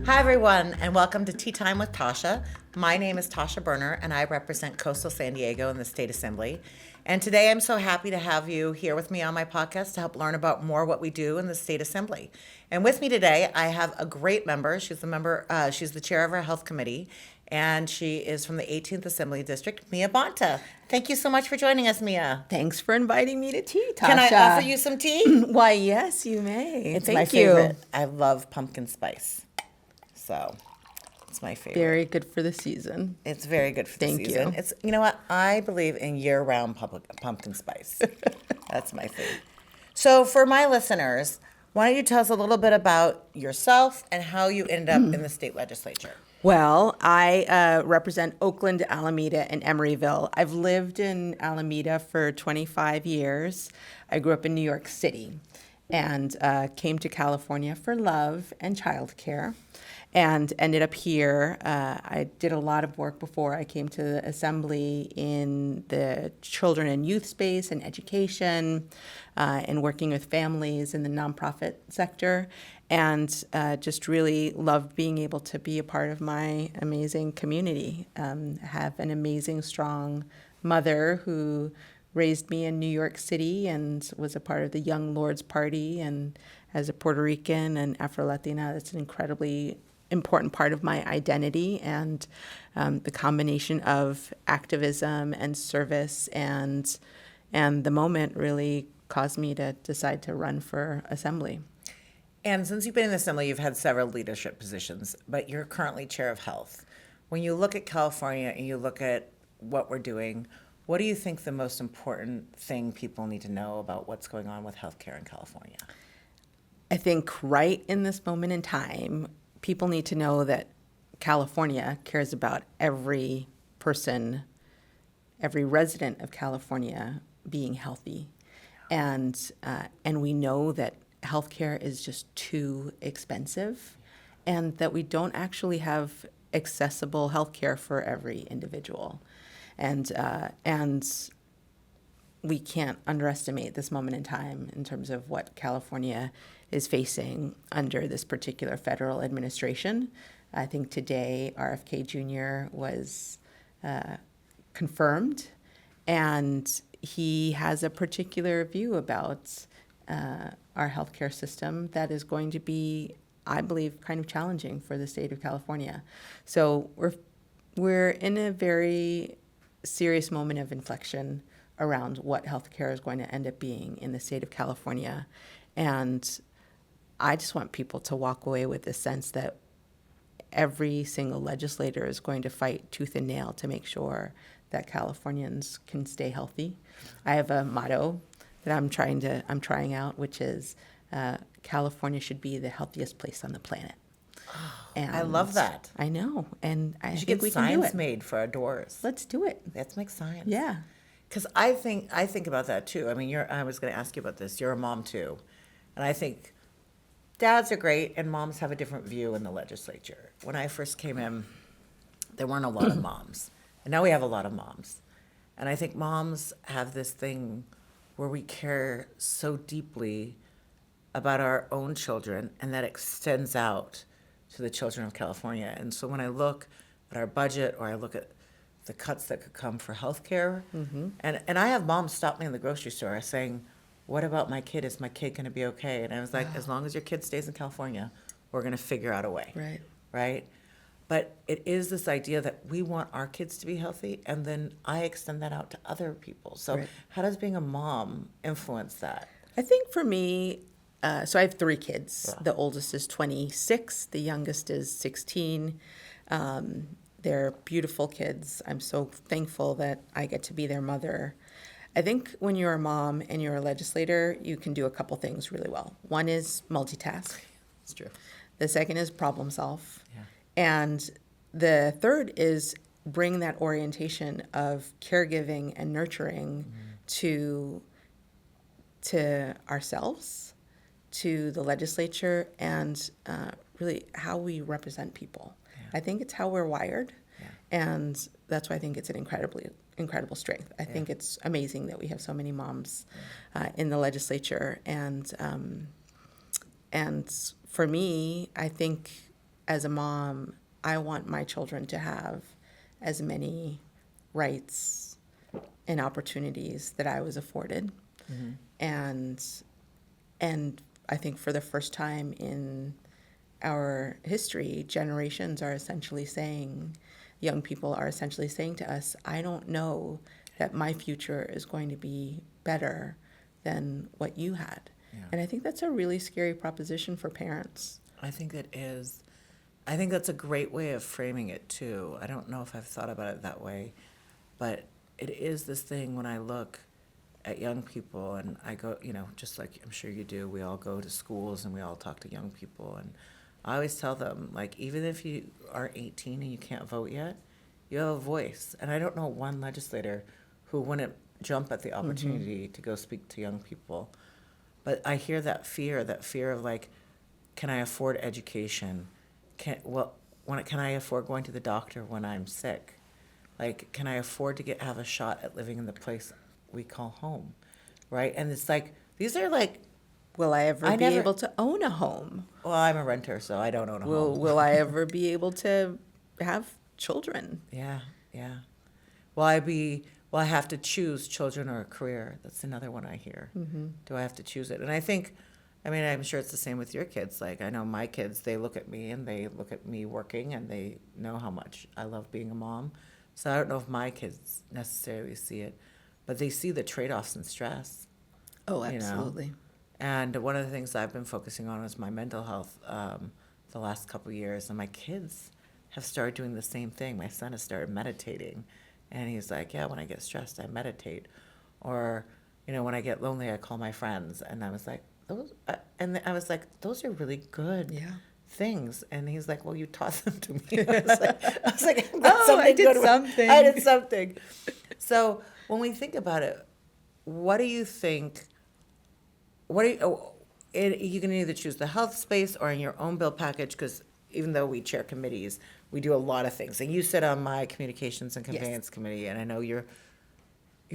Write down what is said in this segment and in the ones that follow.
Hi, everyone, and welcome to Tea Time with Tasha. My name is Tasha Berner, and I represent Coastal San Diego in the State Assembly. And today I'm so happy to have you here with me on my podcast to help learn about more what we do in the State Assembly. And with me today, I have a great member. She's the chair of our Health Committee, and she is from the 18th Assembly District, Mia Bonta. Thank you so much for joining us, Mia. Thanks for inviting me to tea, Tasha. Can I offer you some tea? Why, yes, you may. It's Thank my you. favorite. I love pumpkin spice. So it's my favorite. Very good for the season. It's very good for the Thank season. you. It's, you know what? I believe in year-round pumpkin spice. That's my thing. So for my listeners, why don't you tell us a little bit about yourself and how you ended up in the state legislature? Well, I represent Oakland, Alameda, and Emeryville. I've lived in Alameda for 25 years. I grew up in New York City and came to California for love and childcare. And ended up here. I did a lot of work before I came to the Assembly in the children and youth space and education and working with families in the nonprofit sector. And just really loved being able to be a part of my amazing community. Have an amazing, strong mother who raised me in New York City and was a part of the Young Lords Party. And as a Puerto Rican and Afro-Latina, that's an incredibly important part of my identity, and the combination of activism and service and the moment really caused me to decide to run for Assembly. And since you've been in the Assembly, you've had several leadership positions, but you're currently chair of health. When you look at California and you look at what we're doing, what do you think the most important thing people need to know about what's going on with healthcare in California? I think right in this moment in time, people need to know that California cares about every person, every resident of California being healthy. And we know that healthcare is just too expensive and that we don't actually have accessible healthcare for every individual. And we can't underestimate this moment in time in terms of what California is facing under this particular federal administration. I think today RFK Jr. was confirmed, and he has a particular view about our healthcare system that is going to be, I believe, kind of challenging for the state of California. So we're in a very serious moment of inflection around what healthcare is going to end up being in the state of California. And I just want people to walk away with the sense that every single legislator is going to fight tooth and nail to make sure that Californians can stay healthy. I have a motto that I'm trying out, which is California should be the healthiest place on the planet. And I love that. I know, and I You should think get we can do signs it. made for our doors. Let's do it. Let's make signs. Yeah. Because I think about that too. I mean, I was going to ask you about this. You're a mom too, and I think dads are great, and moms have a different view in the legislature. When I first came in, there weren't a lot of moms, and now we have a lot of moms. And I think moms have this thing where we care so deeply about our own children, and that extends out to the children of California. And so when I look at our budget, or I look at the cuts that could come for healthcare, and I have moms stop me in the grocery store saying, "What about my kid? Is my kid going to be okay?" And I was like, "As long as your kid stays in California, we're going to figure out a way." Right. Right? But it is this idea that we want our kids to be healthy, and then I extend that out to other people. So Right. how does being a mom influence that? I think for me, so I have 3 kids. Yeah. The oldest is 26. The youngest is 16. They're beautiful kids. I'm so thankful that I get to be their mother. I think when you're a mom and you're a legislator, you can do a couple things really well. One is multitask. It's true. The second is problem solve. Yeah. And the third is bring that orientation of caregiving and nurturing to ourselves, to the legislature, and really how we represent people. I think it's how we're wired, and that's why I think it's an incredible strength. I think it's amazing that we have so many moms in the legislature, and for me, I think as a mom, I want my children to have as many rights and opportunities that I was afforded. And I think for the first time in our history, generations are essentially saying, young people are essentially saying to us, I don't know that my future is going to be better than what you had. Yeah. And I think that's a really scary proposition for parents. I think it is. I think that's a great way of framing it too. I don't know if I've thought about it that way, but it is this thing when I look at young people and I go, just like I'm sure you do, we all go to schools and we all talk to young people, and I always tell them, like, even if you are 18 and you can't vote yet, you have a voice. And I don't know one legislator who wouldn't jump at the opportunity to go speak to young people. But I hear that fear of like, can I afford education? Can I afford going to the doctor when I'm sick? Like, can I afford to have a shot at living in the place we call home, right? And it's like, these are like, Will I ever be able to own a home? well, I'm a renter, so I don't own a home. Will I ever be able to have children? Yeah. Will I have to choose children or a career? That's another one I hear. Do I have to choose it? And I think, I'm sure it's the same with your kids. Like, I know my kids, they look at me and they look at me working and they know how much I love being a mom. So I don't know if my kids necessarily see it, but they see the trade-offs and stress. Oh, absolutely. And one of the things I've been focusing on is my mental health the last couple of years. And my kids have started doing the same thing. My son has started meditating. And he's like, yeah, when I get stressed, I meditate. Or, when I get lonely, I call my friends. And I was like, those are really good things. And he's like, well, you taught them to me. I was like, I did something. I did something. So when we think about it, what do you think? You can either choose the health space or in your own bill package, because even though we chair committees, we do a lot of things. And you sit on my communications and conveyance committee, and I know you're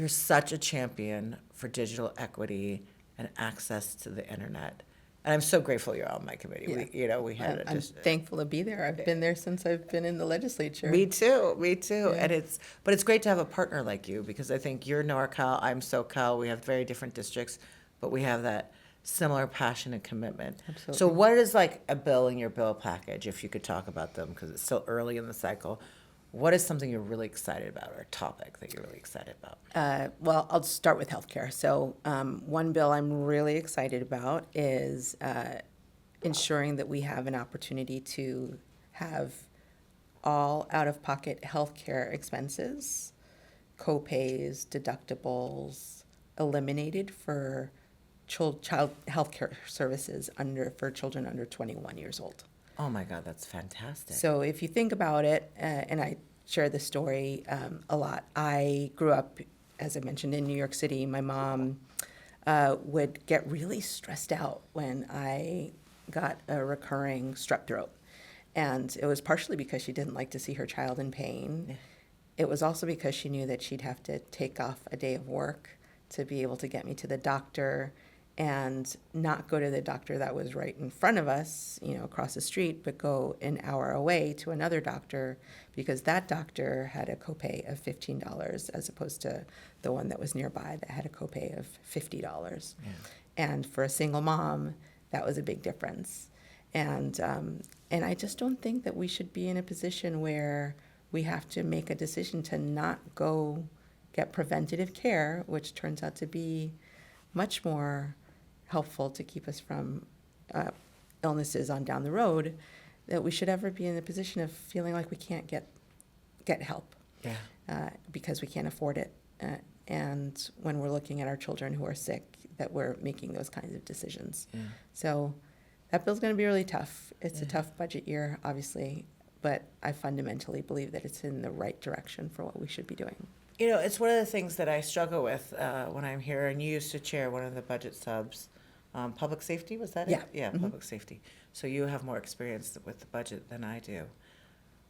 such a champion for digital equity and access to the internet. And I'm so grateful you're on my committee. Yeah. We had I'm thankful to be there. I've been there since I've been in the legislature. Me too. Yeah. And it's great to have a partner like you, because I think you're NorCal, I'm SoCal. We have very different districts, but we have that similar passion and commitment. Absolutely. So what is like a bill in your bill package, if you could talk about them, because it's still early in the cycle? What is something you're really excited about, or a topic that you're really excited about? Well, I'll start with healthcare. So one bill I'm really excited about is ensuring that we have an opportunity to have all out-of-pocket healthcare expenses, co-pays, deductibles eliminated for child healthcare services for children under 21 years old. Oh my God, that's fantastic. So if you think about it, and I share this story a lot, I grew up, as I mentioned, in New York City. My mom would get really stressed out when I got a recurring strep throat. And it was partially because she didn't like to see her child in pain. Yeah. It was also because she knew that she'd have to take off a day of work to be able to get me to the doctor, and not go to the doctor that was right in front of us, across the street, but go an hour away to another doctor, because that doctor had a copay of $15 as opposed to the one that was nearby that had a copay of $50. Yeah. And for a single mom, that was a big difference. And I just don't think that we should be in a position where we have to make a decision to not go get preventative care, which turns out to be much more helpful to keep us from illnesses on down the road, that we should ever be in the position of feeling like we can't get help because we can't afford it. And when we're looking at our children who are sick, that we're making those kinds of decisions. Yeah. So that bill's going to be really tough. It's a tough budget year, obviously, but I fundamentally believe that it's in the right direction for what we should be doing. It's one of the things that I struggle with when I'm here, and you used to chair one of the budget subs. Public safety, was that it? Yeah, public safety. So you have more experience with the budget than I do.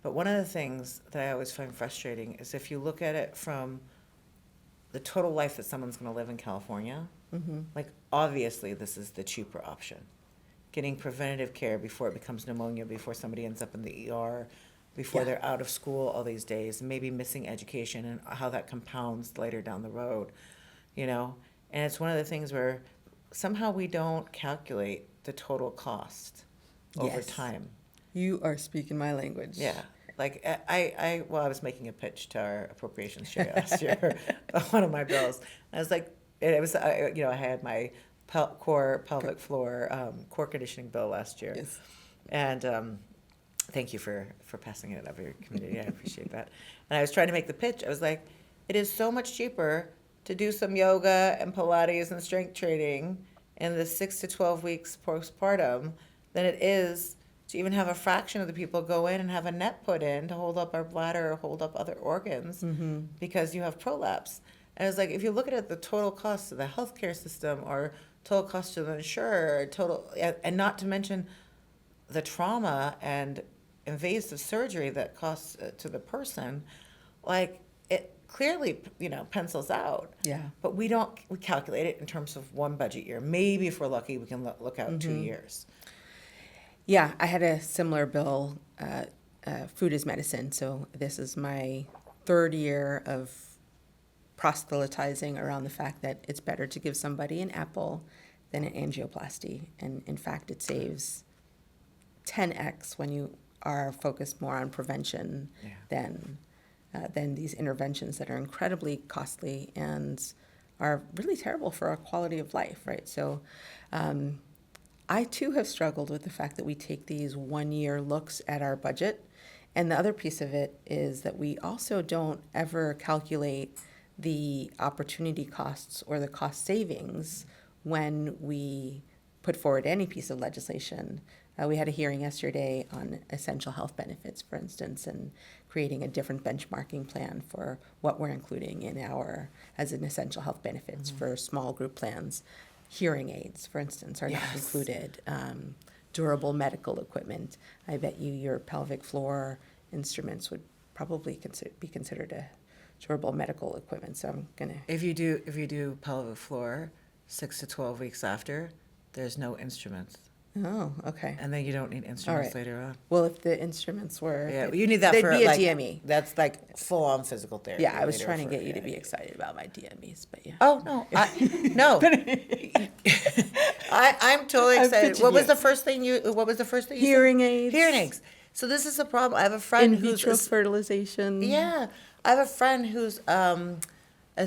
But one of the things that I always find frustrating is if you look at it from the total life that someone's going to live in California, like obviously this is the cheaper option. getting preventative care before it becomes pneumonia, before somebody ends up in the ER, before Yeah. they're out of school all these days, and maybe missing education and how that compounds later down the road, you know? And it's one of the things where somehow we don't calculate the total cost over Yes. time. You are speaking my language. Yeah. Like I was making a pitch to our appropriations chair last year on one of my bills. I was like, and it was, I had my core pelvic floor core conditioning bill last year. Yes. And thank you for passing it up your committee. I appreciate that. And I was trying to make the pitch. I was like, it is so much cheaper to do some yoga and Pilates and strength training in the 6 to 12 weeks postpartum than it is to even have a fraction of the people go in and have a net put in to hold up our bladder or hold up other organs because you have prolapse. And it's like, if you look at it, the total cost of the healthcare system or total cost to the insurer, and not to mention the trauma and invasive surgery that costs to the person, like it clearly, pencils out. Yeah. But we calculate it in terms of one budget year. Maybe if we're lucky, we can look out 2 years. Yeah, I had a similar bill, food is medicine. So this is my third year of proselytizing around the fact that it's better to give somebody an apple than an angioplasty. And in fact, it saves 10x when you are focused more on prevention than these interventions that are incredibly costly and are really terrible for our quality of life, right? So I too have struggled with the fact that we take these 1-year looks at our budget. And the other piece of it is that we also don't ever calculate the opportunity costs or the cost savings when we put forward any piece of legislation. We had a hearing yesterday on essential health benefits, for instance, and creating a different benchmarking plan for what we're including as an essential health benefits for small group plans. Hearing aids, for instance, are not included. Durable medical equipment. I bet your pelvic floor instruments would probably be considered a durable medical equipment. So I'm gonna. If you do pelvic floor 6 to 12 weeks after, there's no instruments. Oh, okay. And then you don't need instruments right. later on. Well, if the instruments were, Yeah, you need that they'd for be a like DME. That's like full on physical therapy. Yeah, I was later trying to for- get you to yeah, be yeah. excited about my DMEs, but yeah. Oh no, no. I'm totally I'm excited. pitching What was you. the first thing you said? Hearing aids. Hearing aids. So this is a problem. I have a friend In vitro fertilization. Yeah, I have a friend who's a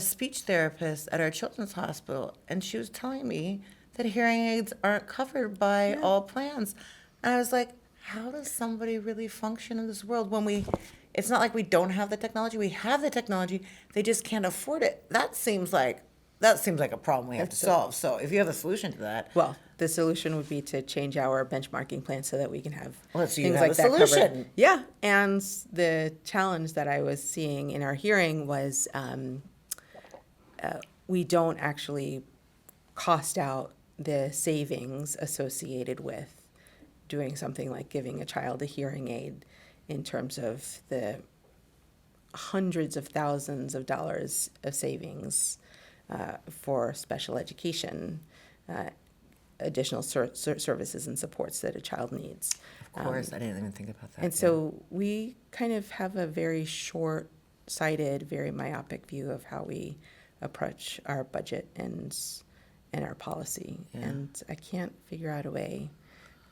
speech therapist at our children's hospital, and she was telling me that hearing aids aren't covered by all plans. And I was like, how does somebody really function in this world when it's not like we don't have the technology. We have the technology. They just can't afford it. That seems like a problem we have to solve. So if you have a solution to that. Well, the solution would be to change our benchmarking plan so that we can have So you things have like a that solution. covered. Yeah, and the challenge that I was seeing in our hearing was we don't actually cost out the savings associated with doing something like giving a child a hearing aid in terms of the hundreds of thousands of dollars of savings for special education, additional services and supports that a child needs. Of course, I didn't even think about that. And so we kind of have a very short-sighted, very myopic view of how we approach our budget and our policy. Yeah. And I can't figure out a way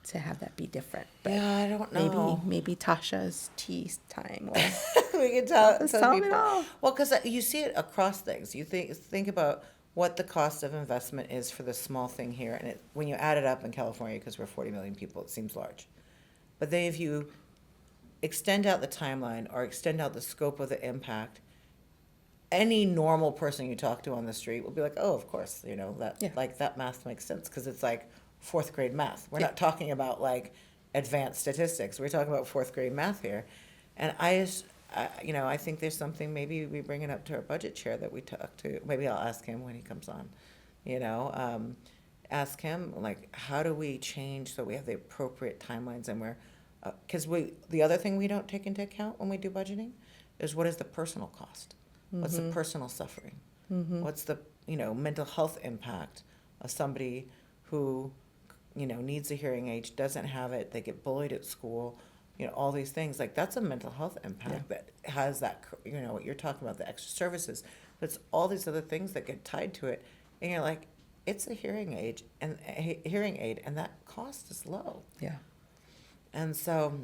to have that be different. But Yeah, I don't know. maybe Tasha's tea time. Or We can tell Let's some tell me people. all. Well, because you see it across things. You think about what the cost of investment is for the small thing here, and when you add it up in California, because we're 40 million people, it seems large. But then if you extend out the timeline or extend out the scope of the impact, any normal person you talk to on the street will be like, "Oh, of course, that math makes sense," because it's like fourth grade math. We're not talking about like advanced statistics. We're talking about fourth grade math here, and I think there's something maybe we bring it up to our budget chair that we talk to. Maybe I'll ask him when he comes on. Ask him like, how do we change so we have the appropriate timelines and because the other thing we don't take into account when we do budgeting is what is the personal cost. What's the personal suffering? What's the mental health impact of somebody who needs a hearing aid, doesn't have it, they get bullied at school, all these things, like, that's a mental health impact that has that, what you're talking about, the extra services, but it's all these other things that get tied to it, and you're like, it's a hearing aid, and that cost is low. Yeah. And so,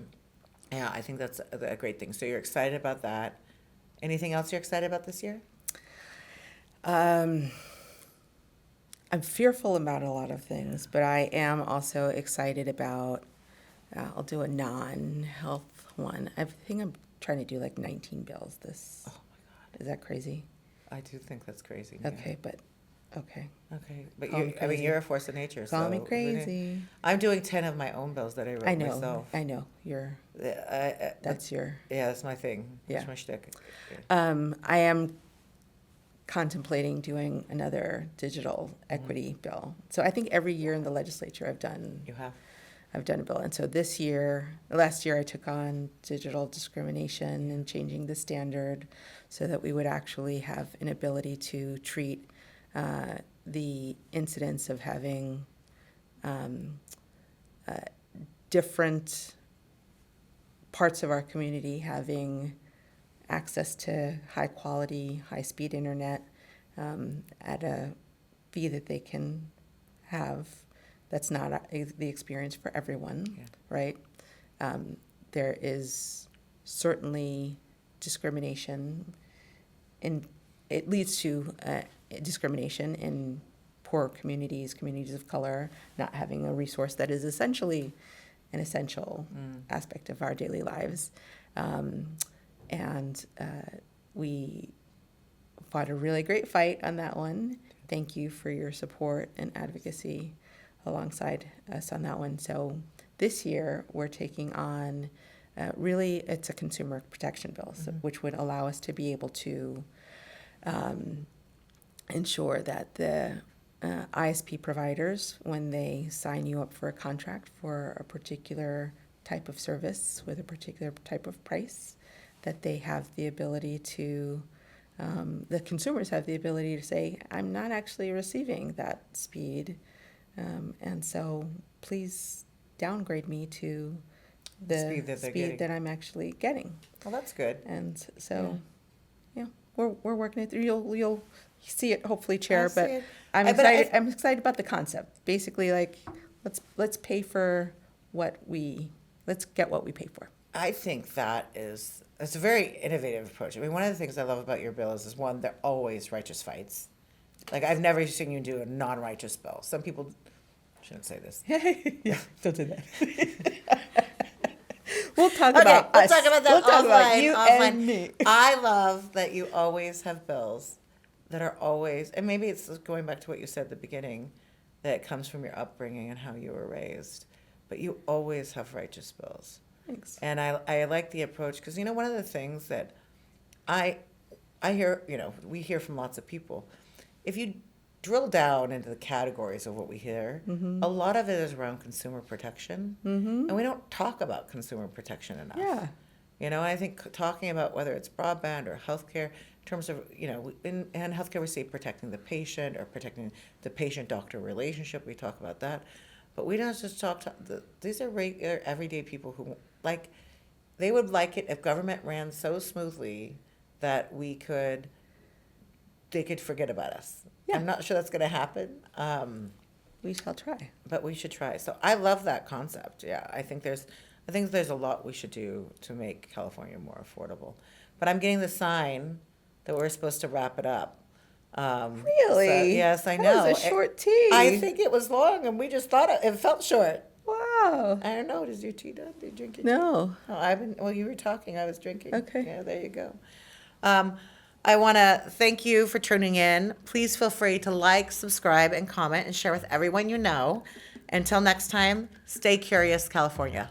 yeah, I think that's a great thing. So you're excited about that. Anything else you're excited about this year? I'm fearful about a lot of things, but I am also excited about, I'll do a non-health one. I think I'm trying to do like 19 bills this. Oh my God. Is that crazy? I do think that's crazy. Okay, but okay. Okay, but Call me crazy. you're a force of nature. Call me so crazy. I'm doing 10 of my own bills that I wrote I know. myself. I know. You're. That's your. Yeah, that's my thing. Yeah. That's my shtick. Yeah. I am contemplating doing another digital equity bill. So I think every year in the legislature I've done You have? a bill. And so last year I took on digital discrimination and changing the standard so that we would actually have an ability to treat the incidence of having different parts of our community having access to high quality, high speed internet at a fee that they can have. That's not the experience for everyone, right? There is certainly discrimination, it leads to discrimination in poor communities of color, not having a resource that is essentially an essential aspect of our daily lives. And we fought a really great fight on that one. Thank you for your support and advocacy alongside us on that one. So this year we're taking on, really it's a consumer protection bill, which would allow us to be able to ensure that the ISP providers, when they sign you up for a contract for a particular type of service with a particular type of price, that they have the ability to, the consumers have the ability to say, I'm not actually receiving that speed. And so please downgrade me to the speed that I'm actually getting. Well, that's good. And so, we're working it through. You'll see it hopefully, Chair. But I'm excited. I'm excited about the concept. Basically, like let's pay for let's get what we pay for. I think it's a very innovative approach. I mean, one of the things I love about your bills is, one, they're always righteous fights. Like, I've never seen you do a non-righteous bill. Some people shouldn't say this. Yeah, don't do that. We'll talk about us. We'll talk about that We'll talk about you offline. and me. I love that you always have bills that are always, and maybe it's going back to what you said at the beginning, that it comes from your upbringing and how you were raised, but you always have righteous bills. Thanks. And I like the approach because, one of the things that I hear, we hear from lots of people, if you drill down into the categories of what we hear, a lot of it is around consumer protection. And we don't talk about consumer protection enough. Yeah. I think talking about whether it's broadband or healthcare, in terms of, in healthcare we say protecting the patient or protecting the patient-doctor relationship, we talk about that. But we don't just these are regular, everyday people who, they would like it if government ran so smoothly that they could forget about us. Yeah. I'm not sure that's going to happen. We shall try. But we should try. So I love that concept. Yeah, I think there's a lot we should do to make California more affordable. But I'm getting the sign that we're supposed to wrap it up. Really? So, yes, I know. That was a short tea. I think it was long, and we just thought it felt short. Wow. I don't know. Is your tea done? Did you drink it? No. Oh, you were talking. I was drinking. Okay. Yeah, there you go. I want to thank you for tuning in. Please feel free to like, subscribe, and comment, and share with everyone you know. Until next time, stay curious, California.